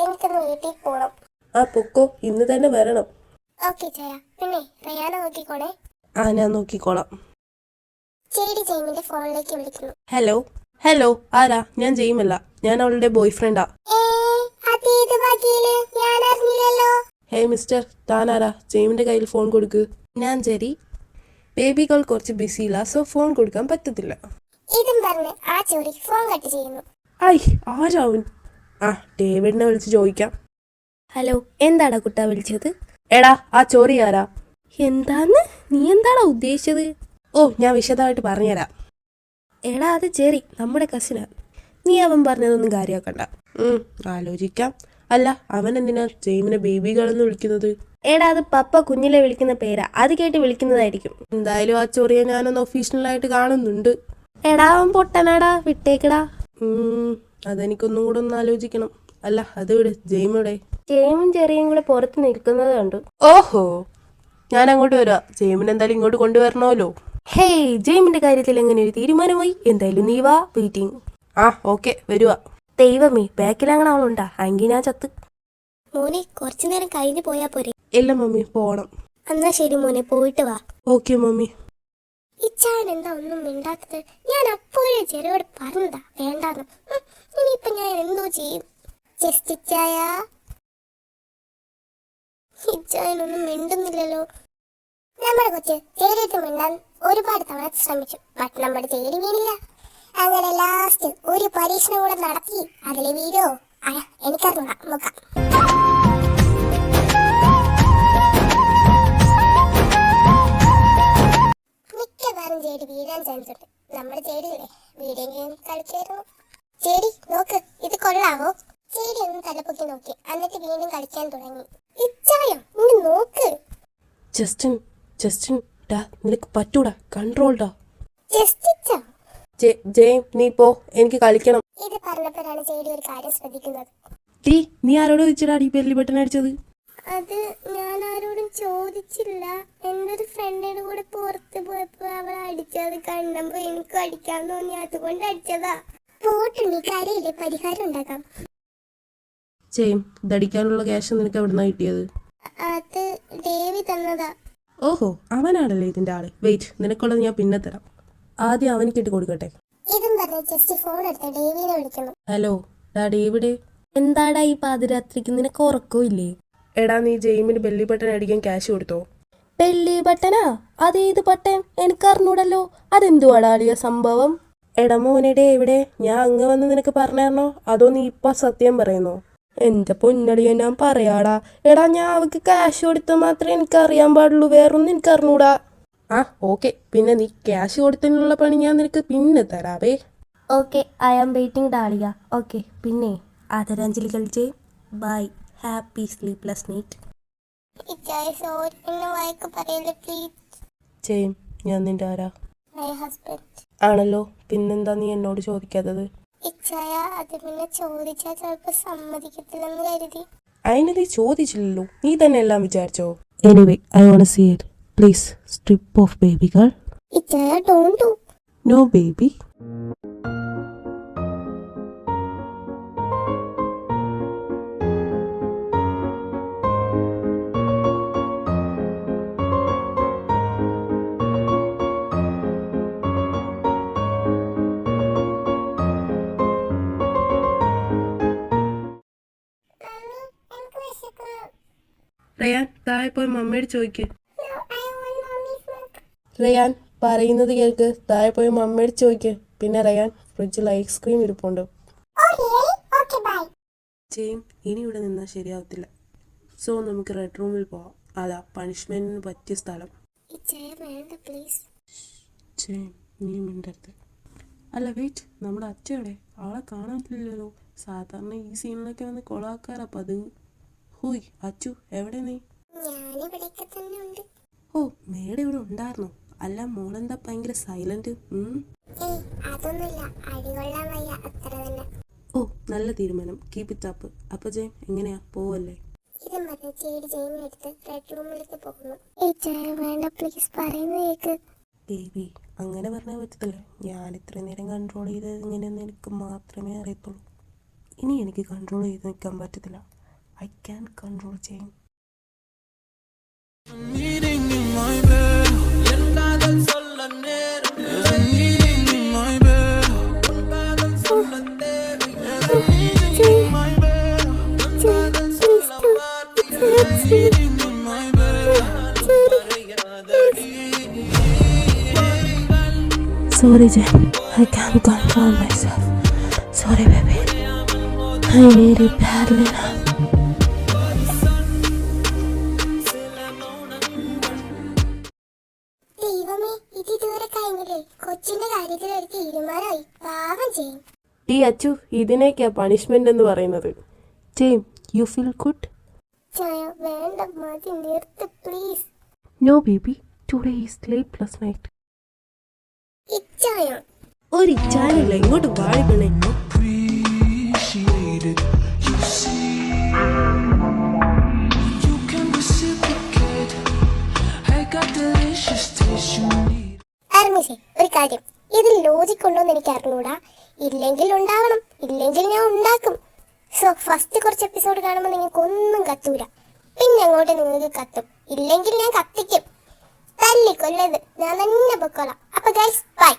എനിക്കൊന്ന് വീട്ടിൽ പോണം. ആ പൊക്കോ, ഇന്ന് തന്നെ വരണം. ഓക്കെ ചായ. പിന്നെ റയാന നോക്കിക്കോണേ. ആ, ഞാൻ നോക്കിക്കോളാം. ചേടി ജെയിമിന്റെ ഫോണിലേക്ക് വിളിക്കുന്നു. ഹലോ ഹലോ, ആരാ? ഞാൻ ജെയിമല്ല, ഞാൻ അവളുടെ ബോയ് ഫ്രണ്ടാ. അതേത് വകയില്? ഞാൻ അറിഞ്ഞില്ലല്ലോ. ഹേ മിസ്റ്റർ, താനാരാ? ജെയിമിന്റെ കയ്യിൽ ഫോൺ കൊടുക്ക്. ഞാൻ ജെറി. ബേബി ഗേൾ കുറച്ച് ബിസിയില്ല, സോ ഫോൺ കൊടുക്കാൻ പറ്റത്തില്ല. ഇതും പറഞ്ഞ് ആ ചോരി ഫോൺ കട്ട് ചെയ്യുന്നു. ഐ, ആരാവൻ? ആ, ഡേവിഡിനെ വിളിച്ച് ചോദിക്കാം. ഹലോ, എന്താടാ കുട്ടാ വിളിച്ചത്? എടാ, ആ ചോറി ആരാ? എന്താന്ന്? നീ എന്താടാ ഉദ്ദേശിച്ചത്? ഓ, ഞാൻ വിശദമായിട്ട് പറഞ്ഞുതരാം. എടാ, അത് ജെറി, നമ്മുടെ കസിനാ. നീ അവൻ പറഞ്ഞതൊന്നും കാര്യമാക്കണ്ട. ആലോചിക്കാം. അല്ല, അവൻ എന്തിനാ ജെയിമിനെ ബേബി ഗേൾ എന്ന് വിളിക്കുന്നത്? എടാ, അത് പപ്പ കുഞ്ഞിലെ വിളിക്കുന്ന പേരാ, അത് കേട്ട് വിളിക്കുന്നതായിരിക്കും. എന്തായാലും ആ ചോറിയെ ഞാനൊന്ന് ഒഫീഷ്യലായിട്ട് കാണുന്നുണ്ട്. എടാ, അവൻ പൊട്ടനാടാ, വിട്ടേക്കടാ. അതെനിക്കൊന്നും കൂടെ ഒന്ന് ആലോചിക്കണം. അല്ല, അത് വിട്, ജെയിമിടെ? ജെയിമും ജെറിയും കൂടെ പുറത്ത് നിൽക്കുന്നത് കണ്ടു. ഓഹോ, ഞാൻ അങ്ങോട്ട് വരാം. ജെയിമിനെ എന്തായാലും ഇങ്ങോട്ട് കൊണ്ടുവരണമല്ലോ. ഹേയ്, ജെയിമിന്റെ കാര്യത്തിൽ എങ്ങനെ ഒരു തീരുമാനമായി? എന്തായാലും നീ വാ, വെയിറ്റിംഗ്. ആ, ഓക്കെ, വരുവാ. ദൈവമേ, ബാക്കിലങ്ങനെ അവളുണ്ടാ? എങ്കിൽ ഞാൻ ചത്ത്. മോനെ, കുറച്ചു നേരം കഴിഞ്ഞു പോയാ പോരെ? ഇല്ല മമ്മി, പോണം. എന്നാ ശരി മോനെ, പോയിട്ട് വാ. Okay mummy. ഇച്ചായൻ എന്താ ഒന്നും മിണ്ടാത്തത്? ഞാൻ അപ്പോഴേ ചെറിയോട് പറഞ്ഞതാ വേണ്ടാന്ന്. ഇനിയിപ്പൊ ഞാൻ എന്തോ ചെയ്യും? ജസ്റ്റ് ഇച്ചായ. ഇച്ചായനൊന്നും മിണ്ടുന്നില്ലല്ലോ. നമ്മുടെ കൊച്ച് ചേടിയിട്ട് മിണ്ടാൻ ഒരുപാട് തവണ ശ്രമിച്ചു. ബട്ട് നമ്മുടെ ചേടി വീണില്ല. അങ്ങനെ ലാസ്റ്റ് ഒരു പരീക്ഷണം കൂടെ നടത്തി. അതിലെ വീഡിയോ എനിക്കറിഞ്ഞൂടാ, നോക്കാം. മിക്കവാറും ചേടി വീഴാൻ ചാൻസ് ഉണ്ട്. നമ്മുടെ ചേടിയില്ലേ, വീഡിയോ ഗെയിം കളിക്കായിരുന്നു. ചേടി നോക്ക്, ഇത് കൊള്ളാവോ? ചേടി ഒന്ന് തലപ്പൊക്കി നോക്കി, എന്നിട്ട് വീണ്ടും കളിക്കാൻ തുടങ്ങി. ഇച്ചായോ, ഇനി നോക്ക്. ജസ്റ്റിൻ ഡാ, നിനക്ക് പറ്റൂടാ, കൺട്രോൾഡാ. ജസ്റ്റ് ജെയിം, നീ പോ, എനിക്ക് കളിക്കണം. ഇത് പറഞ്ഞപ്പോഴാണ് ചേടി ഒരു കാര്യം ശ്രദ്ധിക്കുന്നത്. നീ ആരോട് വെച്ചിട്ടാ ഈ ബെല്ലി ബട്ടൺ അടിച്ചത്? അത് ഞാൻ ആരോടും ചോദിച്ചില്ല. എൻ്റെ ഒരു ഫ്രണ്ടിന്റെ കൂടെ പുറത്ത് പോയപ്പോ അവൾ അടിച്ചത് കണ്ടപ്പോ എനിക്ക് അടിക്കാൻ തോന്നി, അതുകൊണ്ട് അടിച്ചതാ. പോട്ടുണ്ണി, കാര്യമില്ലേ, പരിഹാരം ഉണ്ടാക്കാം. ജെയിം, ഇതടിക്കാനുള്ള ക്യാഷ് നിനക്ക് എവിടുന്നാ കിട്ടിയത്? അത് ദേവി തന്നതാ. ഓഹോ, അവനാണല്ലേ ഇതിന്റെ ആള്. വെയിറ്റ്, നിനക്കുള്ളത് ഞാൻ പിന്നെ തരാം. ആദ്യം അവനിക്ക് ഇട്ട് കൊടുക്കട്ടെ. ഇതും പറഞ്ഞ് ജസ്റ്റ് ഫോൺ എടുത്ത് ദേവിനെ വിളിക്കുന്നു. ഹലോ, ഡാ ഡേവിഡ്. എന്താടാ ഈ പാതിരാത്രിക്ക്? നിനക്ക് ഉറക്കമില്ലേ? എടാ, നീ ജെയിമിന് ബെല്ലി ബട്ടൺ അടിക്കാൻ ക്യാഷ് കൊടുത്തോ? ബെല്ലി ബട്ടനാ? അതേത് ബട്ടൺ? എനിക്കറിഞ്ഞൂടല്ലോ. അതെന്തുവാടാ അളിയ സംഭവം? എടാ മോനെ ഡേവിഡേ, ഞാൻ അങ്ങ് വന്ന് നിനക്ക് പറഞ്ഞോ, അതോ നീ ഇപ്പൊ സത്യം പറയുന്നോ? എന്റെ പൊന്നടിയ, ഞാൻ പറയാടാ. എടാ, ഞാൻ അവക്ക് ക്യാഷ് കൊടുത്ത് മാത്രമേ എനിക്കറിയാൻ പാടുള്ളൂ, വേറൊന്നും എനിക്കറിഞ്ഞൂടാ. ആ, ഓക്കെ, പിന്നെ നീ ക്യാഷ് കൊടുത്തതിനുള്ള പണി ഞാൻ നിനക്ക് പിന്നെ തരാവേ. Okay, I am waiting Dahlia. Okay, പിന്നെ ആദരാഞ്ജലി കളിച്ചേ. Bye, happy sleepless night. Jaime, ഞാൻ നിന്റെ ആരാ? My husband. ആണല്ലോ, പിന്നെന്താ നീ എന്നോട് ചോദിക്കാത്തത്? ഇച്ചായ, അത് പിന്നെ ചോദിച്ചാൽ ചിലപ്പോ സമ്മതിക്കത്തില്ലെന്ന് കരുതി. അതിന് നീ ചോദിച്ചില്ലല്ലോ, നീ തന്നെ എല്ലാം വിചാരിച്ചോ? Anyway, I want to see it. Please strip off baby girl. ഇച്ചായ, don't do. No baby. Ryan, താഴെ പോയി മമ്മിയോട് ചോദിക്ക്. റയാൻ, പറയുന്നത് കേൾക്ക്, താഴെ പോയി മമ്മിയോട് ചോദിക്ക്. പിന്നെ റയാൻ, ഫ്രിഡ്ജിൽ ഐസ്ക്രീം ഇരിപ്പുണ്ട്. ജെയിം, ഇനി ഇവിടെ നിന്നാൽ ശരിയാവത്തില്ല. സോ നമുക്ക് റെഡ് റൂമിൽ പോവാം. അതാ പണിഷ്മെന്റിന് പറ്റിയ സ്ഥലം. ജെയിം, നീ മിണ്ടരുത്. അല്ല വെയിറ്റ്, നമ്മുടെ അച്ഛയുടെ ആളെ കാണാത്തില്ലല്ലോ. സാധാരണ ഈ സീനിലൊക്കെ വന്ന് കൊളാക്കാറാ പതിവ്. ഹൂയ്, അച്ചു, എവിടെ നീ? ഓ, മേടെ ഇവിടെ ഉണ്ടായിരുന്നോ? അല്ല, മോളെന്താ ഭയങ്കര സൈലന്റ്? ഓ, നല്ല തീരുമാനം, കീപ് ഇറ്റ് അപ്പ്. അപ്പൊ ജെയിം, എങ്ങനെയാ, പോവല്ലേ? ബേബി, അങ്ങനെ പറഞ്ഞാൽ പറ്റത്തില്ല. ഞാൻ ഇത്രയും നേരം കൺട്രോൾ ചെയ്തത് ഇങ്ങനെയൊന്നും എനിക്ക് മാത്രമേ അറിയത്തുള്ളൂ. ഇനി എനിക്ക് കൺട്രോൾ ചെയ്ത് നിൽക്കാൻ പറ്റത്തില്ല. ഐ ക്യാൻ കൺട്രോൾ ചെയ്യും. Sorry, Jane. I can't control myself. Sorry, baby. I need you badly now. ദൈവമേ, ഇത് ഇതുവരെ കഴിഞ്ഞില്ലേ? കൊച്ചിന്റെ കാര്യത്തിൽ ഒരു തീരുമാനമായി. പാവം ചെയ്യും. ടീ അച്ചു, ഇതിനേക്കാ പണിഷ്മെന്റ് എന്ന് പറയുന്നത്. ജെയിം, യു ഫീൽ ഗുഡ്? ചായ വേണ്ട, മതി, നിർത്ത് please. No baby, today is sleepless night. ഇച്ചായ ഒരു ഇച്ചാനില്ല, ഇങ്ങോട്ട് വാടി പെണ്ണേ. അർമിഷേ, ഒരു കാര്യം, ഇതിൽ ലോജിക് ഉണ്ടോന്ന് എനിക്ക് അറിഞ്ഞൂടാ. ഇല്ലെങ്കിൽ ഉണ്ടാവണം, ഇല്ലെങ്കിൽ ഞാൻ ഉണ്ടാക്കും. സോ ഫസ്റ്റ് കുറച്ച് എപ്പിസോഡ് കാണുമ്പോൾ നിങ്ങൾക്ക് ഒന്നും കത്തൂല, പിന്നെ അങ്ങോട്ട് നിങ്ങൾക്ക് കത്തും. ഇല്ലെങ്കിൽ ഞാൻ കത്തിക്കും. തല്ലിക്കൊല്ലത് ഞാൻ തന്നെ പൊക്കോളാം. അപ്പൊ ഗൈസ് ബൈ.